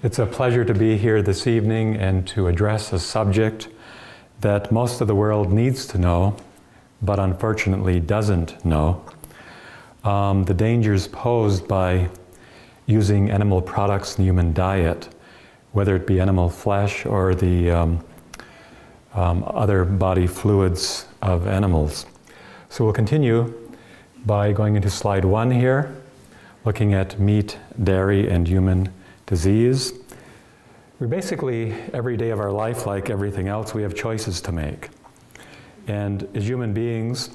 It's a pleasure to be here this evening and to address a subject that most of the world needs to know, but unfortunately doesn't know. The dangers posed by using animal products in the human diet, whether it be animal flesh or the other body fluids of animals. So we'll continue by going into slide 1 here, looking at meat, dairy, and human disease. We basically, every day of our life, like everything else, we have choices to make. And as human beings,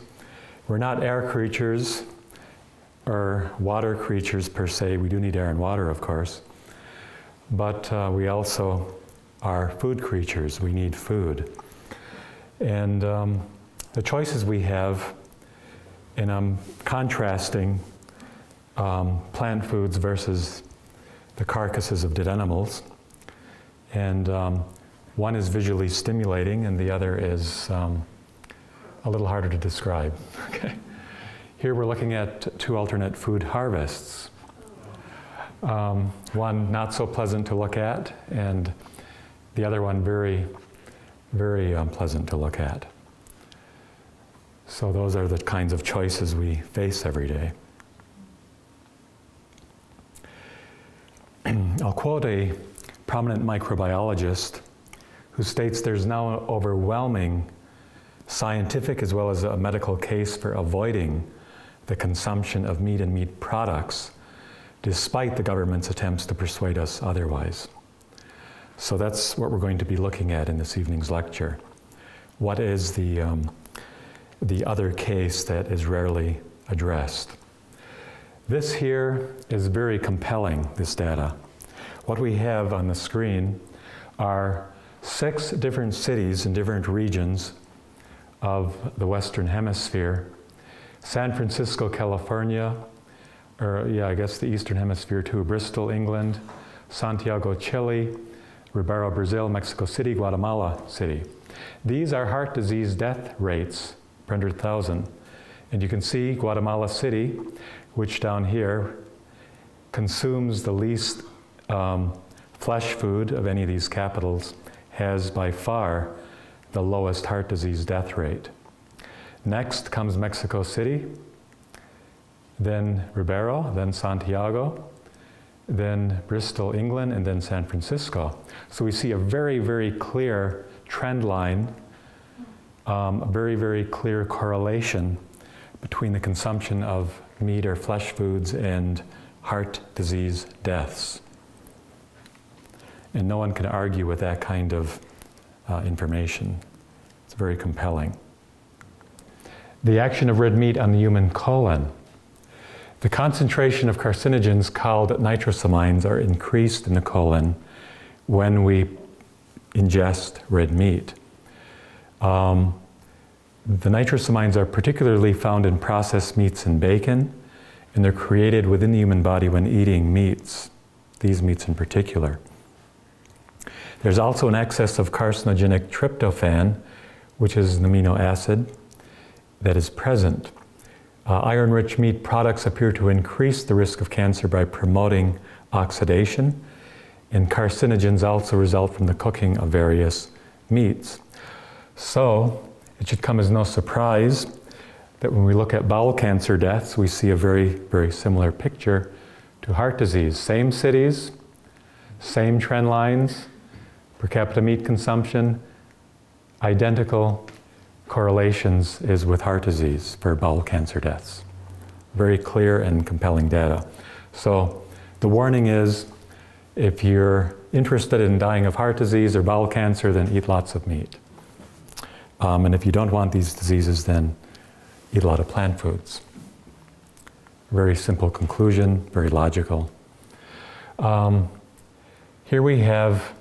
we're not air creatures or water creatures per se. We do need air and water, of course. But we also are food creatures. We need food. And the choices we have, and I'm contrasting plant foods versus the carcasses of dead animals. And one is visually stimulating and the other is a little harder to describe. Okay. Here we're looking at 2 alternate food harvests. One not so pleasant to look at, and the other one very, very pleasant to look at. So those are the kinds of choices we face every day. I'll quote a prominent microbiologist who states there's now an overwhelming scientific as well as a medical case for avoiding the consumption of meat and meat products, despite the government's attempts to persuade us otherwise. So that's what we're going to be looking at in this evening's lecture. What is the other case that is rarely addressed? This here is very compelling, this data. What we have on the screen are 6 different cities in different regions of the Western Hemisphere. San Francisco, California, or I guess the Eastern Hemisphere too, Bristol, England, Santiago, Chile, Ribeirão, Brazil, Mexico City, Guatemala City. These are heart disease death rates per 100,000. And you can see Guatemala City, which down here consumes the least flesh food of any of these capitals, has by far the lowest heart disease death rate. Next comes Mexico City, then Ribeirão, then Santiago, then Bristol, England, and then San Francisco. So we see a very, very clear trend line, a very, very clear correlation between the consumption of meat or flesh foods and heart disease deaths. And no one can argue with that kind of information. It's very compelling. The action of red meat on the human colon. The concentration of carcinogens called nitrosamines are increased in the colon when we ingest red meat. The nitrosamines are particularly found in processed meats and bacon, and they're created within the human body when eating meats, these meats in particular. There's also an excess of carcinogenic tryptophan, which is an amino acid that is present. Iron-rich meat products appear to increase the risk of cancer by promoting oxidation, and carcinogens also result from the cooking of various meats. So, it should come as no surprise that when we look at bowel cancer deaths, we see a very, very similar picture to heart disease. Same cities, same trend lines, per capita meat consumption, identical correlations is with heart disease for bowel cancer deaths. Very clear and compelling data. So the warning is, if you're interested in dying of heart disease or bowel cancer, then eat lots of meat. And if you don't want these diseases, then eat a lot of plant foods. Very simple conclusion, very logical. Here we have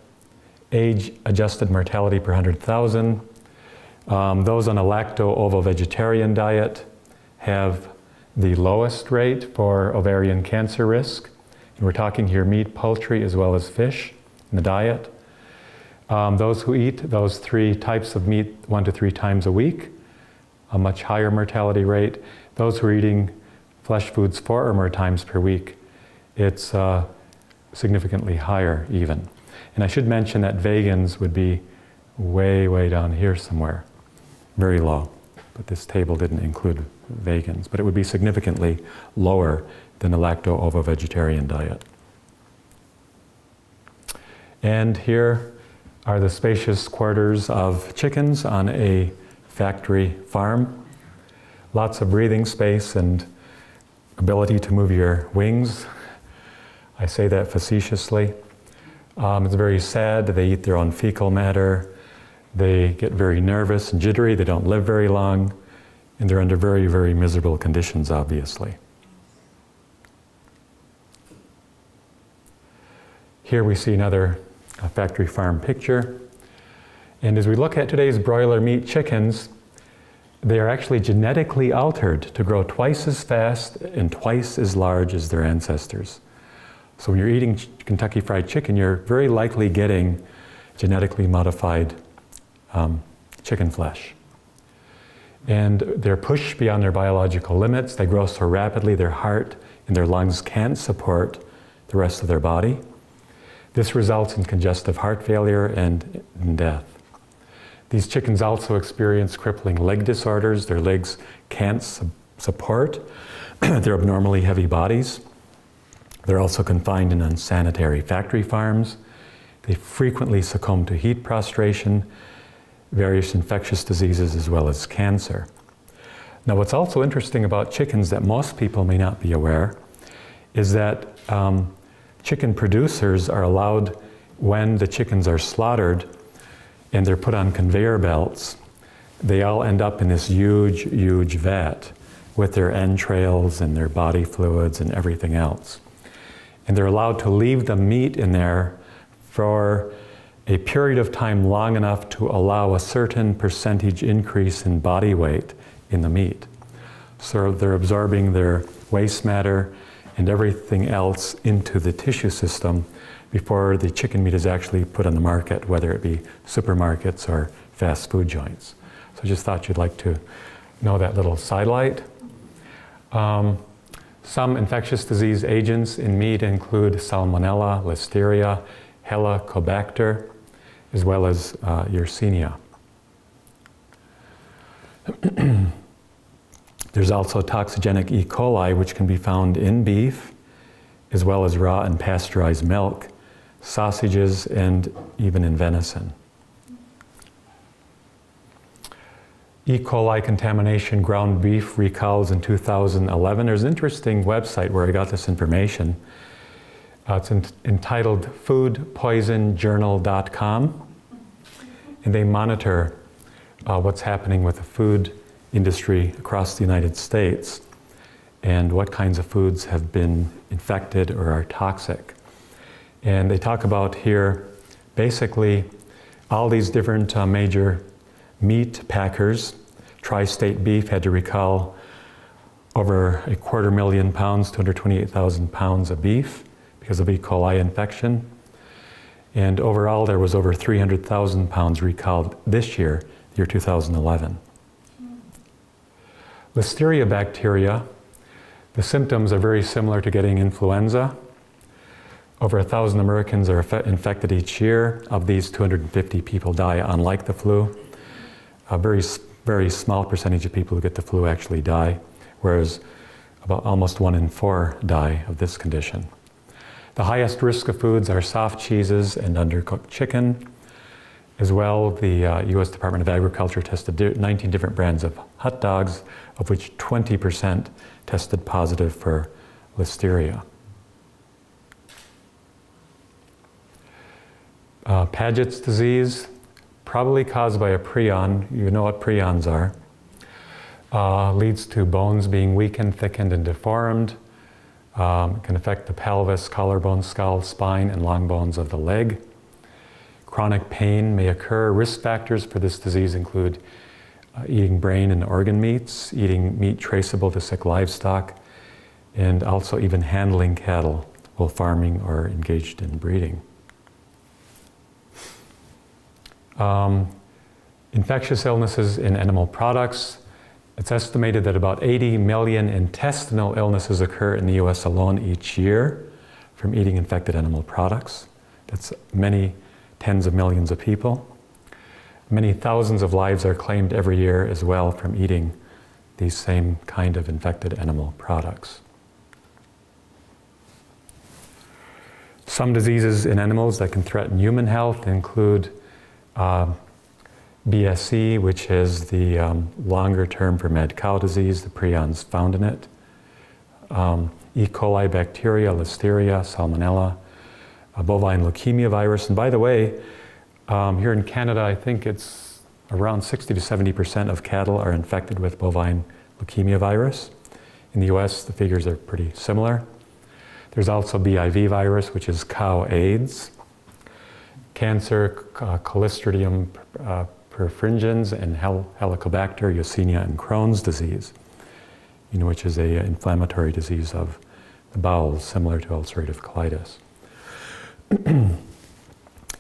age-adjusted mortality per 100,000. Those on a lacto-ovo-vegetarian diet have the lowest rate for ovarian cancer risk. And we're talking here meat, poultry, as well as fish in the diet. Those who eat those 3 types of meat 1 to 3 times a week, a much higher mortality rate. Those who are eating flesh foods 4 or more times per week, it's significantly higher even. And I should mention that vegans would be way, way down here somewhere, very low. But this table didn't include vegans, but it would be significantly lower than a lacto-ovo-vegetarian diet. And here are the spacious quarters of chickens on a factory farm. Lots of breathing space and ability to move your wings. I say that facetiously. It's very sad. They eat their own fecal matter. They get very nervous and jittery. They don't live very long. And they're under very, very miserable conditions, obviously. Here we see another factory farm picture. And as we look at today's broiler meat chickens, they are actually genetically altered to grow twice as fast and twice as large as their ancestors. So when you're eating Kentucky Fried Chicken, you're very likely getting genetically modified chicken flesh. And they're pushed beyond their biological limits. They grow so rapidly their heart and their lungs can't support the rest of their body. This results in congestive heart failure and in death. These chickens also experience crippling leg disorders. Their legs can't support their abnormally heavy bodies. They're also confined in unsanitary factory farms. They frequently succumb to heat prostration, various infectious diseases, as well as cancer. Now, what's also interesting about chickens that most people may not be aware is that chicken producers are allowed, when the chickens are slaughtered and they're put on conveyor belts, they all end up in this huge, huge vat with their entrails and their body fluids and everything else. And they're allowed to leave the meat in there for a period of time long enough to allow a certain percentage increase in body weight in the meat. So they're absorbing their waste matter and everything else into the tissue system before the chicken meat is actually put on the market, whether it be supermarkets or fast food joints. So I just thought you'd like to know that little sidelight. Some infectious disease agents in meat include Salmonella, Listeria, Helicobacter, as well as Yersinia. There's also toxigenic E. coli, which can be found in beef, as well as raw and pasteurized milk, sausages, and even in venison. E. coli contamination ground beef recalls in 2011. There's an interesting website where I got this information. It's entitled foodpoisonjournal.com, and they monitor what's happening with the food industry across the United States and what kinds of foods have been infected or are toxic. And they talk about here basically all these different major meat packers. Tri-State Beef had to recall over 250,000 pounds, 228,000 pounds of beef because of E. coli infection. And overall, there was over 300,000 pounds recalled this year, the year 2011. Listeria bacteria, the symptoms are very similar to getting influenza. Over 1,000 Americans are infected each year. Of these, 250 people die, unlike the flu. A very, very small percentage of people who get the flu actually die, whereas about almost 1 in 4 die of this condition. The highest risk of foods are soft cheeses and undercooked chicken. As well, the U.S. Department of Agriculture tested 19 different brands of hot dogs, of which 20% tested positive for Listeria. Paget's disease, probably caused by a prion. You know what prions are. Leads to bones being weakened, thickened, and deformed. It can affect the pelvis, collarbone, skull, spine, and long bones of the leg. Chronic pain may occur. Risk factors for this disease include eating brain and organ meats, eating meat traceable to sick livestock, and also even handling cattle while farming or engaged in breeding. Infectious illnesses in animal products. It's estimated that about 80 million intestinal illnesses occur in the U.S. alone each year from eating infected animal products. That's many tens of millions of people. Many thousands of lives are claimed every year as well from eating these same kind of infected animal products. Some diseases in animals that can threaten human health include BSE, which is the longer term for mad cow disease, the prions found in it. E. coli bacteria, listeria, salmonella, bovine leukemia virus. And by the way, here in Canada, I think it's around 60 to 70% of cattle are infected with bovine leukemia virus. In the US, the figures are pretty similar. There's also BIV virus, which is cow AIDS, cancer, Clostridium perfringens, and Helicobacter, Yersinia, and Crohn's disease, which is an inflammatory disease of the bowels, similar to ulcerative colitis.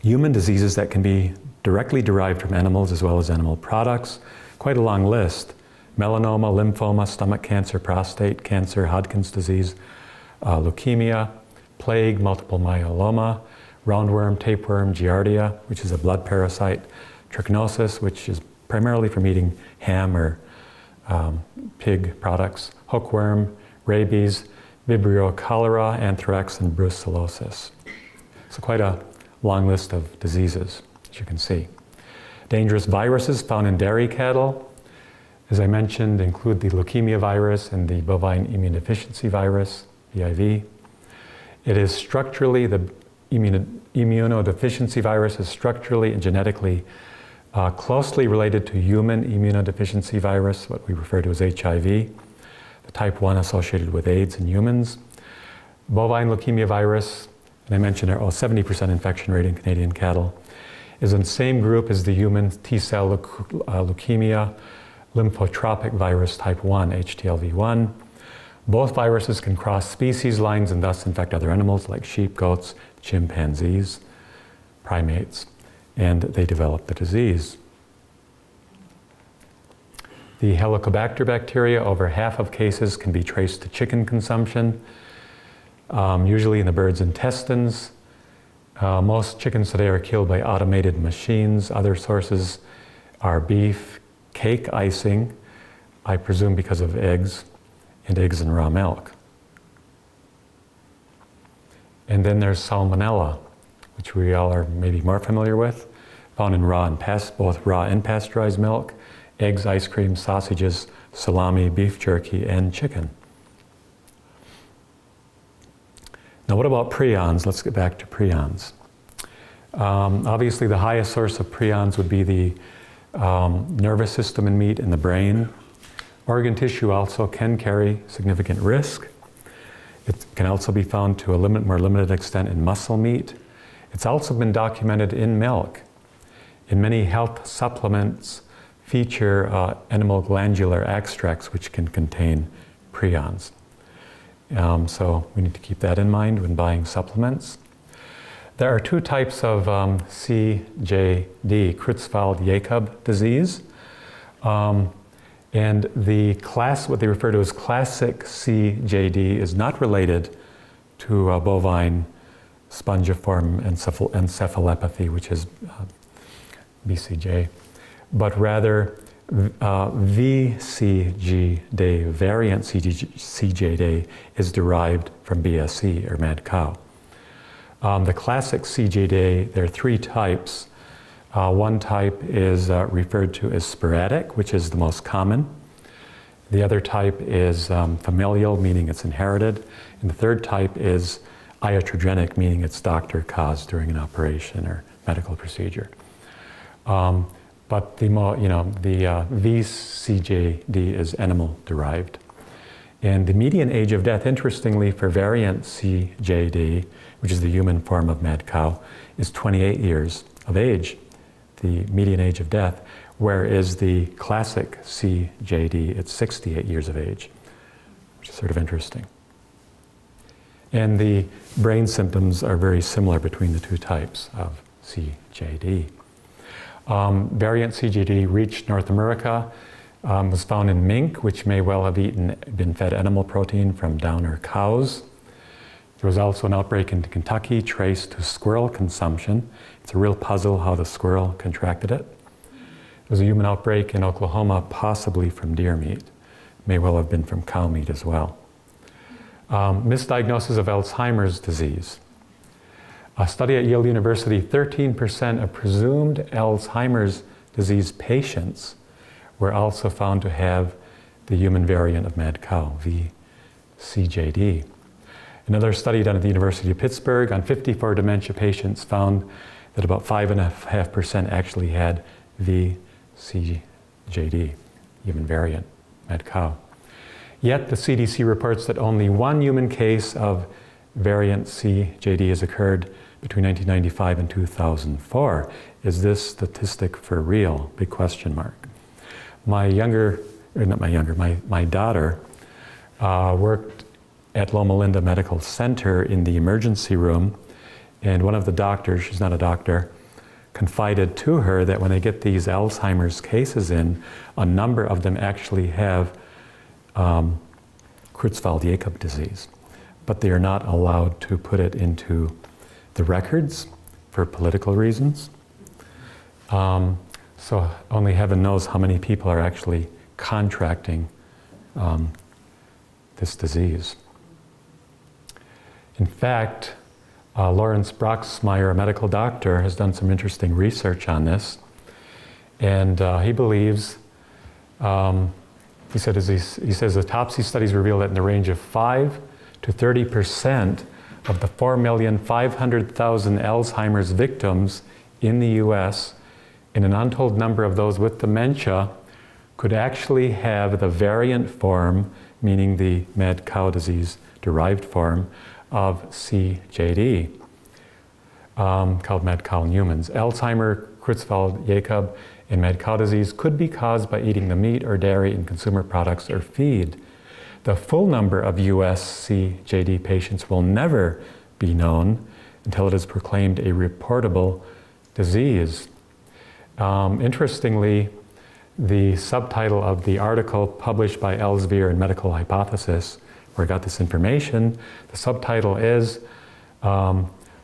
Human diseases that can be directly derived from animals as well as animal products, quite a long list: melanoma, lymphoma, stomach cancer, prostate cancer, Hodgkin's disease, leukemia, plague, multiple myeloma, roundworm, tapeworm, giardia, which is a blood parasite, trichinosis, which is primarily from eating ham or pig products, hookworm, rabies, Vibrio cholera, anthrax, and brucellosis. So quite a long list of diseases, as you can see. Dangerous viruses found in dairy cattle, as I mentioned, include the leukemia virus and the bovine immunodeficiency virus, BIV. It is structurally, the immunodeficiency virus is structurally and genetically closely related to human immunodeficiency virus, what we refer to as HIV, the type 1 associated with AIDS in humans. Bovine leukemia virus, and I mentioned 70% infection rate in Canadian cattle, is in the same group as the human T-cell leukemia lymphotropic virus type 1, HTLV1. Both viruses can cross species lines and thus infect other animals like sheep, goats, chimpanzees, primates, and they develop the disease. The Helicobacter bacteria, over half of cases, can be traced to chicken consumption, usually in the bird's intestines. Most chickens today are killed by automated machines. Other sources are beef, cake icing, I presume because of eggs, and eggs and raw milk. And then there's salmonella, which we all are maybe more familiar with, found in both raw and pasteurized milk, eggs, ice cream, sausages, salami, beef jerky, and chicken. Now what about prions? Let's get back to prions. Obviously the highest source of prions would be the nervous system in meat and the brain. Organ tissue also can carry significant risk. It can also be found to a more limited extent in muscle meat. It's also been documented in milk. In many health supplements feature animal glandular extracts which can contain prions. So we need to keep that in mind when buying supplements. There are two types of CJD, Creutzfeldt-Jakob disease. And the class, what they refer to as classic CJD, is not related to bovine spongiform encephalopathy, which is BCJ, but rather VCJD, variant CJD, is derived from BSE, or mad cow. The classic CJD, there are three types. One type is referred to as sporadic, which is the most common. The other type is familial, meaning it's inherited. And the third type is iatrogenic, meaning it's doctor-caused during an operation or medical procedure. But the VCJD is animal-derived. And the median age of death, interestingly, for variant CJD, which is the human form of mad cow, is 28 years of age, the median age of death, whereas the classic CJD, it's 68 years of age, which is sort of interesting. And the brain symptoms are very similar between the two types of CJD. Variant CJD reached North America, was found in mink, which may well have been fed animal protein from downer cows. There was also an outbreak in Kentucky traced to squirrel consumption. It's a real puzzle how the squirrel contracted it. There was a human outbreak in Oklahoma, possibly from deer meat. May well have been from cow meat as well. Misdiagnosis of Alzheimer's disease. A study at Yale University, 13% of presumed Alzheimer's disease patients were also found to have the human variant of mad cow, VCJD. Another study done at the University of Pittsburgh on 54 dementia patients found that about 5.5% actually had VCJD, human variant, mad cow. Yet the CDC reports that only one human case of variant CJD has occurred between 1995 and 2004. Is this statistic for real? Big question mark. My daughter worked at Loma Linda Medical Center in the emergency room, and one of the doctors, she's not a doctor, confided to her that when they get these Alzheimer's cases in, a number of them actually have Creutzfeldt-Jakob disease, but they are not allowed to put it into the records for political reasons. So only heaven knows how many people are actually contracting this disease. In fact, Lawrence Broxmeyer, a medical doctor, has done some interesting research on this, and he believes, he says autopsy studies reveal that in the range of 5 to 30% of the 4,500,000 Alzheimer's victims in the US, and an untold number of those with dementia, could actually have the variant form, meaning the mad cow disease derived form, of CJD, called mad cow in humans. Alzheimer, Creutzfeldt-Jakob, and mad cow disease could be caused by eating the meat or dairy in consumer products or feed. The full number of US CJD patients will never be known until it is proclaimed a reportable disease. Interestingly, the subtitle of the article published by Elsevier in Medical Hypothesis, where I got this information, the subtitle is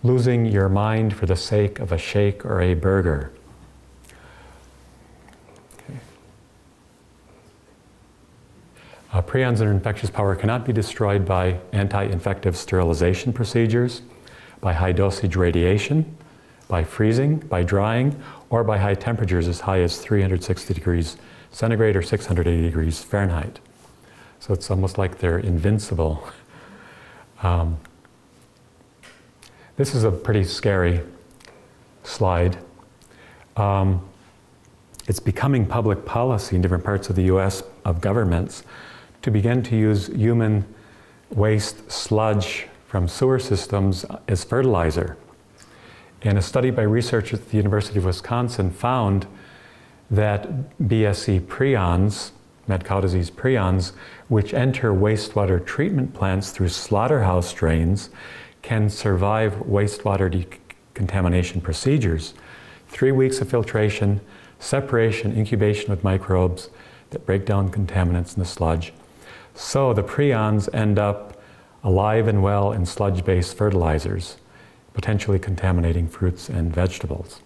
Losing Your Mind for the Sake of a Shake or a Burger. Prions and infectious power cannot be destroyed by anti-infective sterilization procedures, by high dosage radiation, by freezing, by drying, or by high temperatures as high as 360 degrees centigrade or 680 degrees Fahrenheit. So it's almost like they're invincible. This is a pretty scary slide. It's becoming public policy in different parts of the US of governments to begin to use human waste sludge from sewer systems as fertilizer. And a study by researchers at the University of Wisconsin found that BSE prions, mad cow disease prions, which enter wastewater treatment plants through slaughterhouse drains, can survive wastewater decontamination procedures. 3 weeks of filtration, separation, incubation with microbes that break down contaminants in the sludge. So the prions end up alive and well in sludge-based fertilizers, potentially contaminating fruits and vegetables.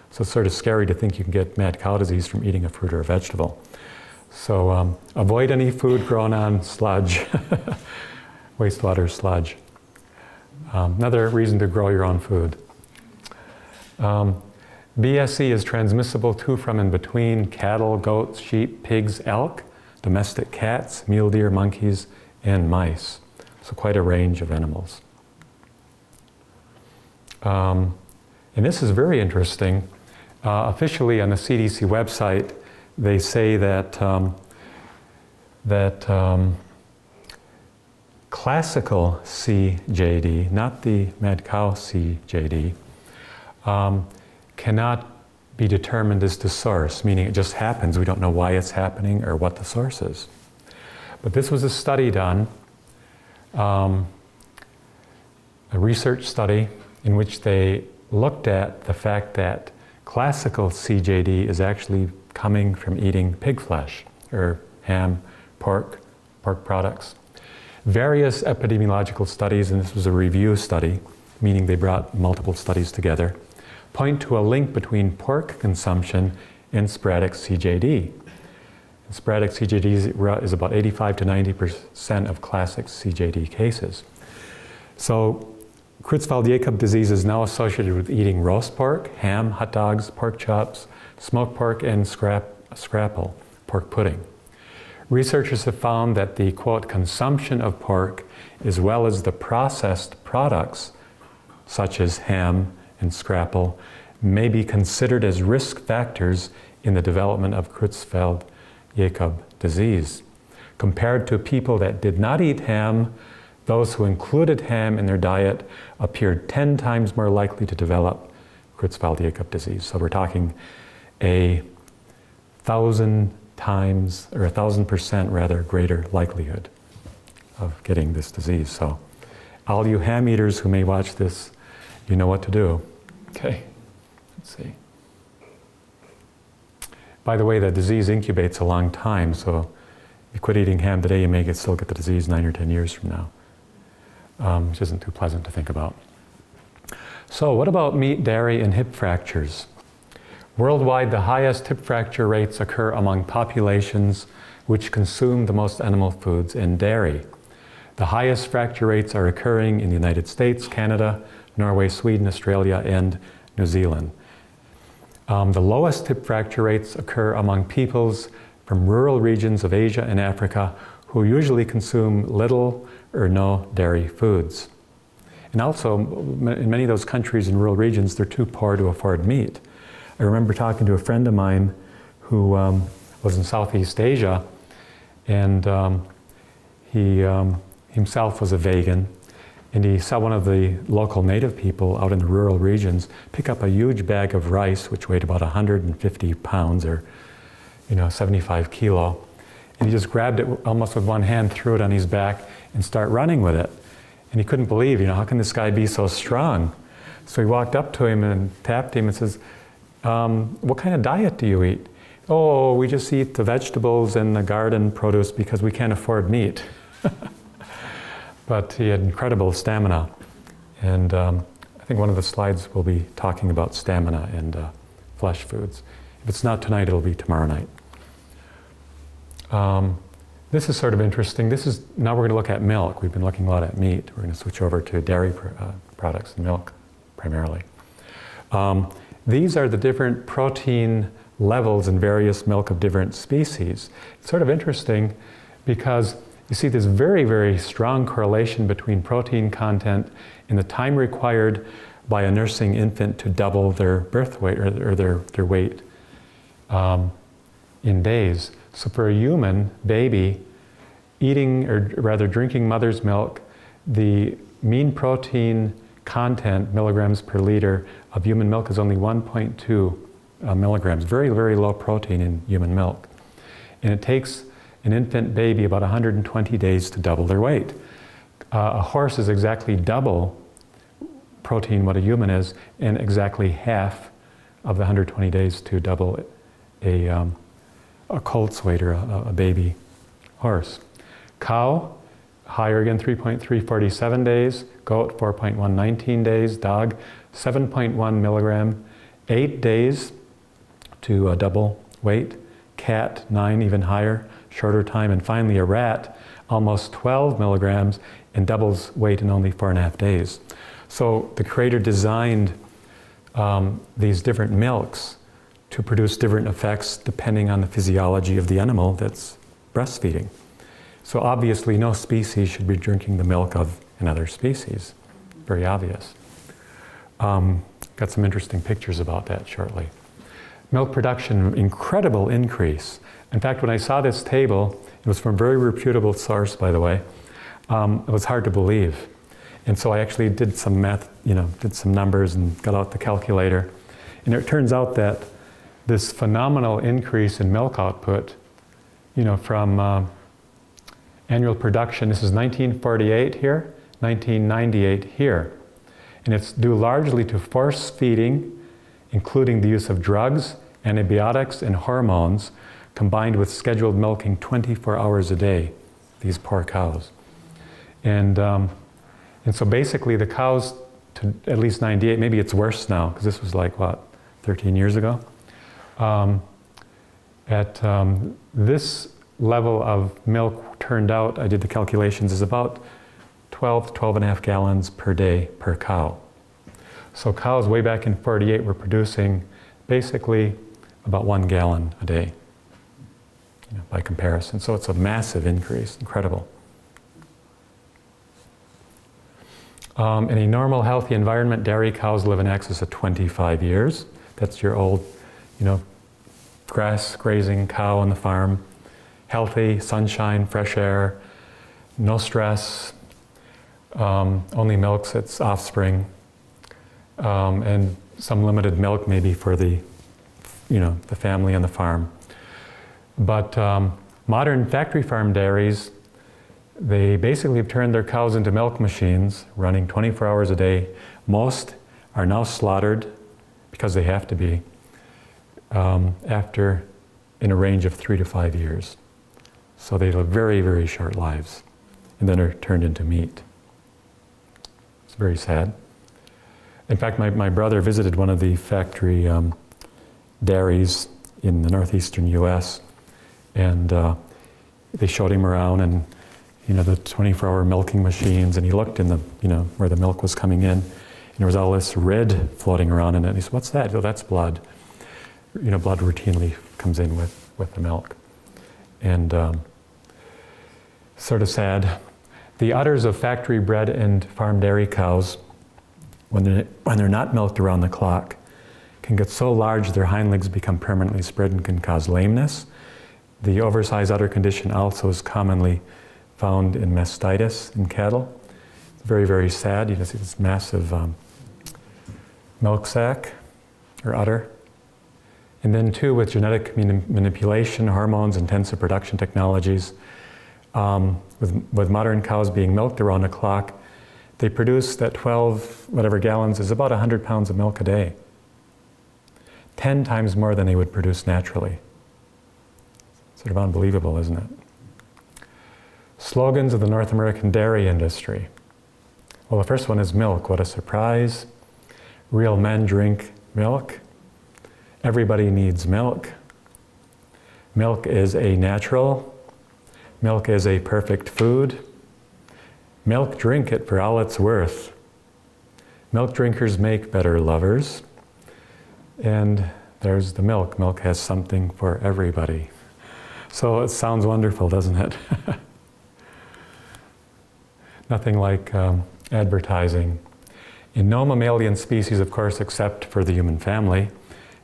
So it's sort of scary to think you can get mad cow disease from eating a fruit or a vegetable. So avoid any food grown on sludge, wastewater sludge. Another reason to grow your own food. BSE is transmissible to, from, and between cattle, goats, sheep, pigs, elk, domestic cats, mule deer, monkeys, and mice. So quite a range of animals. And this is very interesting. Officially on the CDC website, they say that classical CJD, not the mad cow CJD, cannot be determined as the source, meaning it just happens. We don't know why it's happening or what the source is. But this was a study done, a research study in which they looked at the fact that classical CJD is actually coming from eating pig flesh or ham, pork products. Various epidemiological studies, and this was a review study, meaning they brought multiple studies together, point to a link between pork consumption and sporadic CJD. And sporadic CJD is about 85 to 90% of classic CJD cases. So Creutzfeldt-Jakob disease is now associated with eating roast pork, ham, hot dogs, pork chops, smoked pork, and scrapple, pork pudding. Researchers have found that the, quote, consumption of pork as well as the processed products such as ham and scrapple may be considered as risk factors in the development of Creutzfeldt-Jakob disease. Compared to people that did not eat ham, those who included ham in their diet appeared 10 times more likely to develop Creutzfeldt-Jakob disease. So we're talking a 1,000 times, or 1,000% rather, greater likelihood of getting this disease. So all you ham eaters who may watch this, you know what to do. Okay, let's see. By the way, the disease incubates a long time, so if you quit eating ham today, you may still get the disease 9 or 10 years from now, which isn't too pleasant to think about. So what about meat, dairy, and hip fractures? Worldwide, the highest hip fracture rates occur among populations which consume the most animal foods and dairy. The highest fracture rates are occurring in the United States, Canada, Norway, Sweden, Australia, and New Zealand. The lowest hip fracture rates occur among peoples from rural regions of Asia and Africa who usually consume little or no dairy foods. And also, in many of those countries and rural regions, they're too poor to afford meat. I remember talking to a friend of mine who was in Southeast Asia, and he himself was a vegan, and he saw one of the local native people out in the rural regions pick up a huge bag of rice, which weighed about 150 pounds, or 75 kilo, and he just grabbed it almost with one hand, threw it on his back, and start running with it. And he couldn't believe, how can this guy be so strong? So he walked up to him and tapped him and says, what kind of diet do you eat? Oh, we just eat the vegetables and the garden produce because we can't afford meat. But he had incredible stamina. And I think one of the slides will be talking about stamina and flesh foods. If it's not tonight, it'll be tomorrow night. This is sort of interesting. Now we're going to look at milk. We've been looking a lot at meat. We're going to switch over to dairy products and milk primarily. These are the different protein levels in various milk of different species. It's sort of interesting because you see this very, very strong correlation between protein content and the time required by a nursing infant to double their birth weight or their weight in days. So for a human baby, eating, or rather drinking mother's milk, the mean protein content, milligrams per liter, of human milk is only 1.2 milligrams. Very, very low protein in human milk. And it takes an infant baby about 120 days to double their weight. A horse is exactly double protein what a human is, and exactly half of the 120 days to double a colt's weight, or a baby horse. Cow, higher again, 3.347 days. Goat, 4.119 days. Dog, 7.1 milligram, 8 days to double weight. Cat, 9, even higher, shorter time. And finally a rat, almost 12 milligrams and doubles weight in only 4.5 days. So the Creator designed these different milks to produce different effects depending on the physiology of the animal that's breastfeeding. So obviously no species should be drinking the milk of another species. Very obvious. Got some interesting pictures about that shortly. Milk production, incredible increase. In fact, when I saw this table, it was from a very reputable source, by the way, it was hard to believe. And so I actually did some math, did some numbers and got out the calculator. And it turns out that this phenomenal increase in milk output, from annual production, this is 1948 here, 1998 here. And it's due largely to force feeding, including the use of drugs, antibiotics, and hormones, combined with scheduled milking 24 hours a day, these poor cows. And so basically the cows, to at least 98, maybe it's worse now, because this was like, what, 13 years ago? This level of milk turned out, I did the calculations, is about 12 and a half gallons per day per cow. So cows way back in 48 were producing basically about 1 gallon a day, by comparison. So it's a massive increase, incredible. In a normal, healthy environment, dairy cows live in excess of 25 years. That's your old, grass grazing cow on the farm. Healthy, sunshine, fresh air, no stress, only milks its offspring, and some limited milk maybe for the family on the farm. But modern factory farm dairies, they basically have turned their cows into milk machines running 24 hours a day. Most are now slaughtered, because they have to be, after in a range of 3 to 5 years. So they live very, very short lives, and then are turned into meat. It's very sad. In fact, my brother visited one of the factory dairies in the northeastern US, and they showed him around, and the 24-hour milking machines, and he looked in the, where the milk was coming in, and there was all this red floating around in it. And he said, "What's that?" "Oh, that's blood." Blood routinely comes in with the milk. And sort of sad. The udders of factory-bred and farm dairy cows, when they're not milked around the clock, can get so large their hind legs become permanently spread and can cause lameness. The oversized udder condition also is commonly found in mastitis in cattle. It's very, very sad. You can see this massive milk sac or udder. And then too, with genetic manipulation, hormones, intensive production technologies, with modern cows being milked around the clock, they produce that 12 whatever gallons is about 100 pounds of milk a day. 10 times more than they would produce naturally. Sort of unbelievable, isn't it? Slogans of the North American dairy industry. Well, the first one is milk. What a surprise. Real men drink milk. Everybody needs milk. Milk is a natural. Milk is a perfect food. Milk, drink it for all it's worth. Milk drinkers make better lovers. And there's the milk. Milk has something for everybody. So it sounds wonderful, doesn't it? Nothing like advertising. In no mammalian species, of course, except for the human family,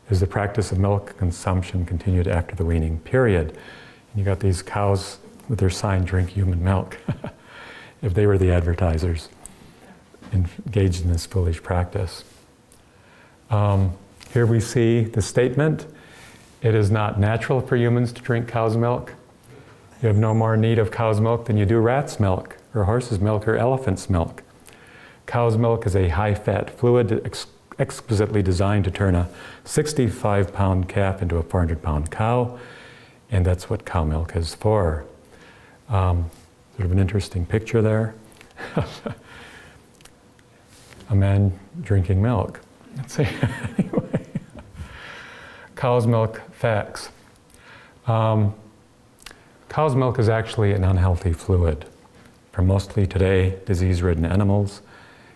is the practice of milk consumption continued after the weaning period. And you got these cows with their sign, "Drink human milk," if they were the advertisers engaged in this foolish practice. Here we see the statement, "It is not natural for humans to drink cow's milk. You have no more need of cow's milk than you do rat's milk, or horse's milk, or elephant's milk. Cow's milk is a high-fat fluid exquisitely designed to turn a 65-pound calf into a 400-pound cow, and that's what cow milk is for." Sort of an interesting picture there. A man drinking milk. Let's see. Anyway. Cow's milk facts. Cow's milk is actually an unhealthy fluid for mostly today disease-ridden animals,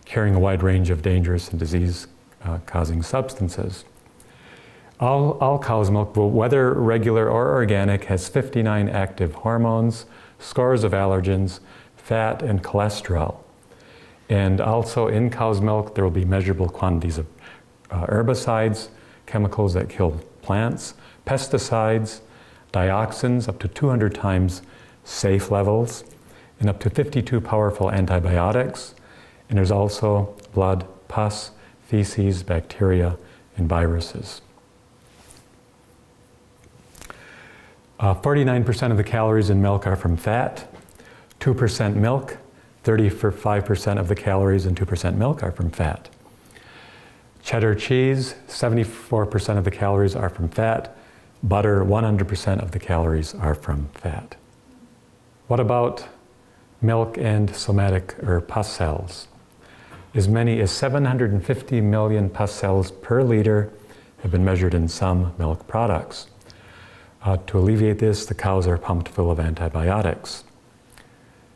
carrying a wide range of dangerous and disease-causing substances. All cow's milk, whether regular or organic, has 59 active hormones, scores of allergens, fat, and cholesterol. And also in cow's milk, there will be measurable quantities of herbicides, chemicals that kill plants, pesticides, dioxins, up to 200 times safe levels, and up to 52 powerful antibiotics. And there's also blood, pus, feces, bacteria, and viruses. 49% of the calories in milk are from fat, 2% milk, 35% of the calories in 2% milk are from fat. Cheddar cheese, 74% of the calories are from fat. Butter, 100% of the calories are from fat. What about milk and somatic or pus cells. As many as 750 million pus cells per liter have been measured in some milk products. To alleviate this, the cows are pumped full of antibiotics.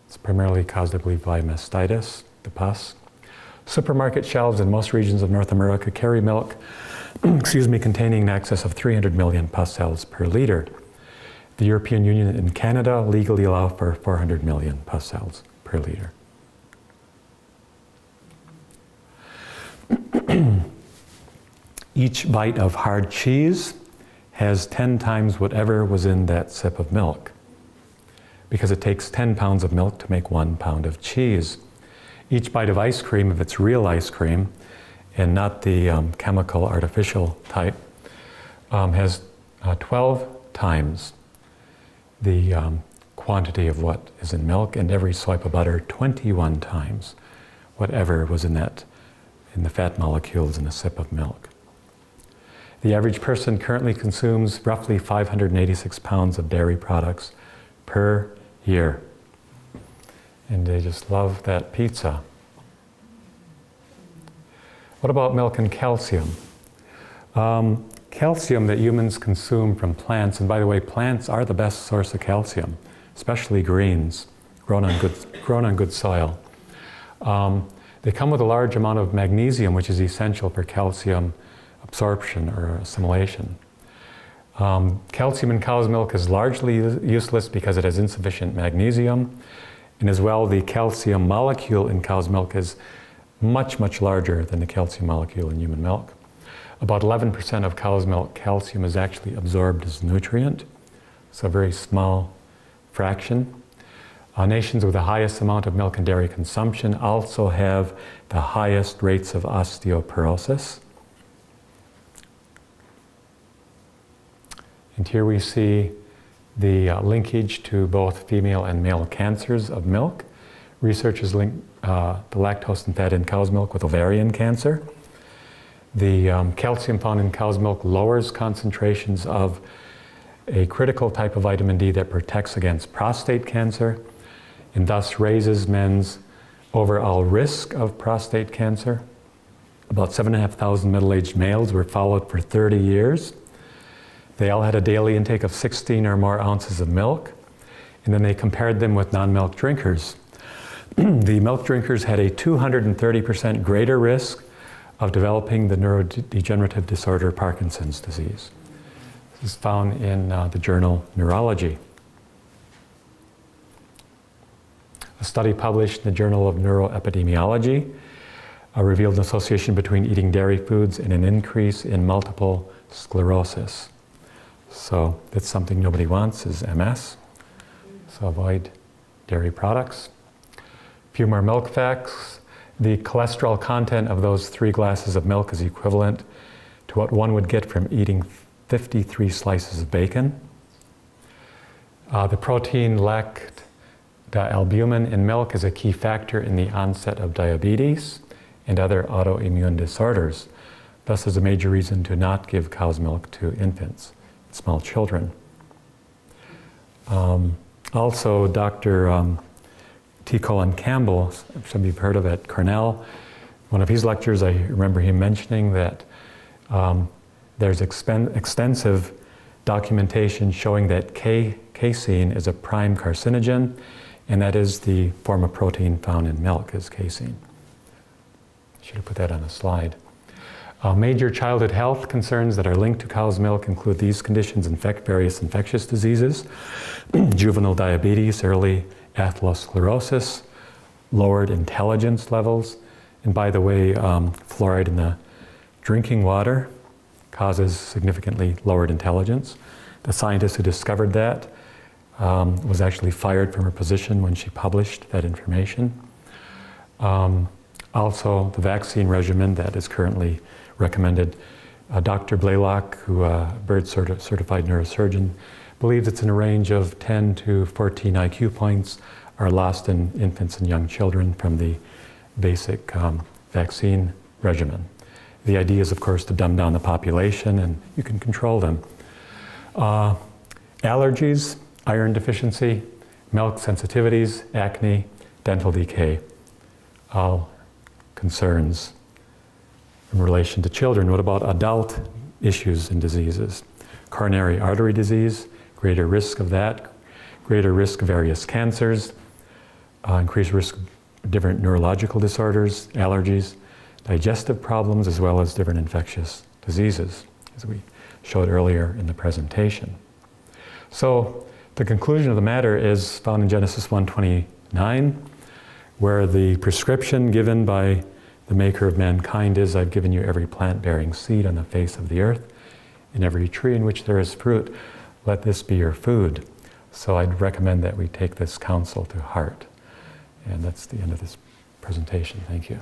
It's primarily caused, I believe, by mastitis, the pus. Supermarket shelves in most regions of North America carry milk containing in excess of 300 million pus cells per liter. The European Union and Canada legally allow for 400 million pus cells per liter. Each bite of hard cheese has 10 times whatever was in that sip of milk, because it takes 10 pounds of milk to make 1 pound of cheese. Each bite of ice cream, if it's real ice cream, and not the chemical artificial type, has 12 times the quantity of what is in milk, and every swipe of butter 21 times whatever was in the fat molecules in a sip of milk. The average person currently consumes roughly 586 pounds of dairy products per year. And they just love that pizza. What about milk and calcium? Calcium that humans consume from plants, and by the way, plants are the best source of calcium, especially greens, grown on good soil. They come with a large amount of magnesium, which is essential for calcium absorption or assimilation. Calcium in cow's milk is largely useless because it has insufficient magnesium, and as well the calcium molecule in cow's milk is much, much larger than the calcium molecule in human milk. About 11% of cow's milk calcium is actually absorbed as nutrient, so a very small fraction. Nations with the highest amount of milk and dairy consumption also have the highest rates of osteoporosis. And here we see the linkage to both female and male cancers of milk. Research has linked the lactose and fat in cow's milk with ovarian cancer. The calcium found in cow's milk lowers concentrations of a critical type of vitamin D that protects against prostate cancer, and thus raises men's overall risk of prostate cancer. About 7,500 middle-aged males were followed for 30 years. They all had a daily intake of 16 or more ounces of milk, and then they compared them with non-milk drinkers. The milk drinkers had a 230% greater risk of developing the neurodegenerative disorder Parkinson's disease. This is found in the journal Neurology. A study published in the Journal of Neuroepidemiology revealed an association between eating dairy foods and an increase in multiple sclerosis. So that's something nobody wants, is MS. So avoid dairy products. A few more milk facts. The cholesterol content of those 3 glasses of milk is equivalent to what one would get from eating 53 slices of bacon. The protein lactalbumin in milk is a key factor in the onset of diabetes and other autoimmune disorders. Thus is a major reason to not give cow's milk to infants, small children. Also, Dr. T. Colin Campbell, some of you have heard of at Cornell, one of his lectures, I remember him mentioning that there's extensive documentation showing that casein is a prime carcinogen, and that is the form of protein found in milk, is casein. Should have put that on a slide. Major childhood health concerns that are linked to cow's milk include these conditions: various infectious diseases, juvenile diabetes, early atherosclerosis, lowered intelligence levels, and by the way, fluoride in the drinking water causes significantly lowered intelligence. The scientist who discovered that was actually fired from her position when she published that information. Also, the vaccine regimen that is currently recommended. Dr. Blaylock, who bird certified neurosurgeon, believes it's in a range of 10 to 14 IQ points are lost in infants and young children from the basic vaccine regimen. The idea is, of course, to dumb down the population, and you can control them. Allergies, iron deficiency, milk sensitivities, acne, dental decay, all concerns in relation to children. What about adult issues and diseases? Coronary artery disease, greater risk of that, greater risk of various cancers, increased risk of different neurological disorders, allergies, digestive problems, as well as different infectious diseases, as we showed earlier in the presentation. So the conclusion of the matter is found in Genesis 1:29, where the prescription given by the maker of mankind is, I've given you every plant bearing seed on the face of the earth, and every tree in which there is fruit. Let this be your food. So I'd recommend that we take this counsel to heart. And that's the end of this presentation. Thank you.